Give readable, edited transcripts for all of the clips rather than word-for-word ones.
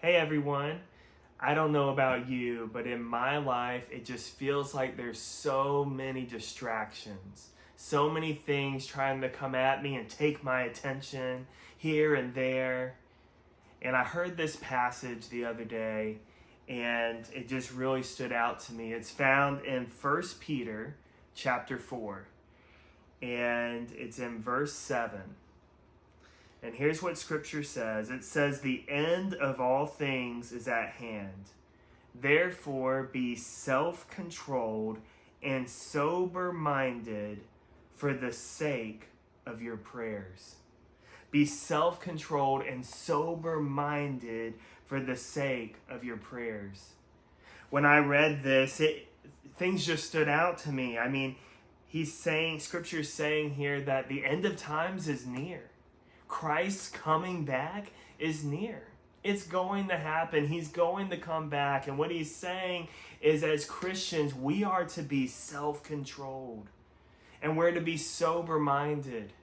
Hey everyone, I don't know about you, but in my life, it just feels like there's so many distractions, so many things trying to come at me and take my attention here and there. And I heard this passage the other day, and it just really stood out to me. It's found in 1 Peter chapter 4, and it's in verse 7. And here's what Scripture says. It says, "The end of all things is at hand. Therefore, be self-controlled and sober-minded for the sake of your prayers." Be self-controlled and sober-minded for the sake of your prayers. When I read this, things just stood out to me. I mean, Scripture's saying here that the end of times is near. Christ's coming back is near. It's going to happen. He's going to come back. And what he's saying is, as Christians, we are to be self-controlled. And we're to be sober-minded.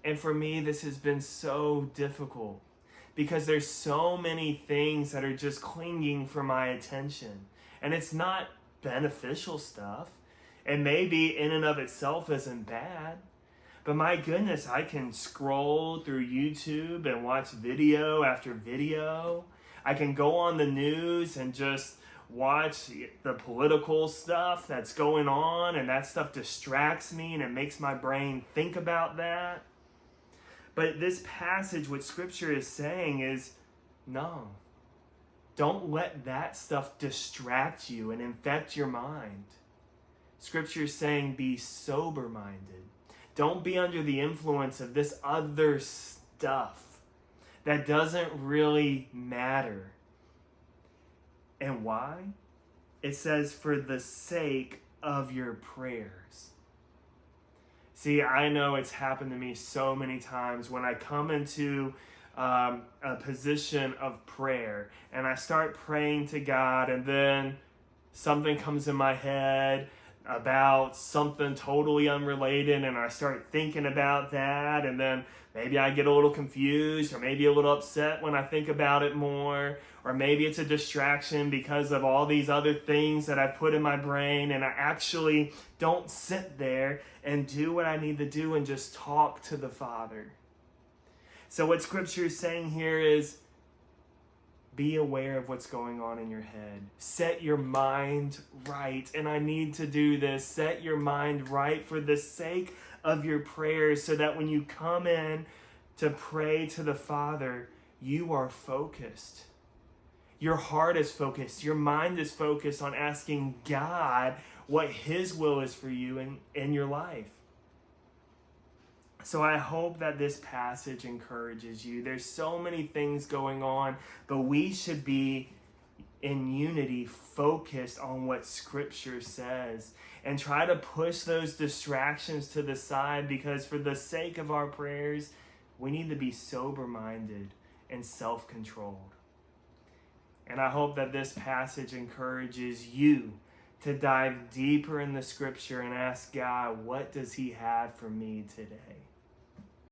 And for me, this has been so difficult because there's so many things that are just clinging for my attention. And it's not beneficial stuff. And maybe in and of itself isn't bad. But my goodness, I can scroll through YouTube and watch video after video. I can go on the news and just watch the political stuff that's going on, and that stuff distracts me and it makes my brain think about that. But this passage, what Scripture is saying is, no. Don't let that stuff distract you and infect your mind. Scripture is saying, be sober-minded. Don't be under the influence of this other stuff that doesn't really matter. And why? It says, for the sake of your prayers. See, I know it's happened to me so many times when I come into a position of prayer and I start praying to God, and then something comes in my head about something totally unrelated, and I start thinking about that, and then maybe I get a little confused or maybe a little upset when I think about it more, or maybe it's a distraction because of all these other things that I've put in my brain, and I actually don't sit there and do what I need to do and just talk to the Father. So what Scripture is saying here is, be aware of what's going on in your head. Set your mind right. And I need to do this. Set your mind right for the sake of your prayers, so that when you come in to pray to the Father, you are focused. Your heart is focused. Your mind is focused on asking God what His will is for you in your life. So I hope that this passage encourages you. There's so many things going on, but we should be in unity, focused on what Scripture says, and try to push those distractions to the side, because for the sake of our prayers, we need to be sober-minded and self-controlled. And I hope that this passage encourages you to dive deeper in the Scripture and ask God, what does He have for me today?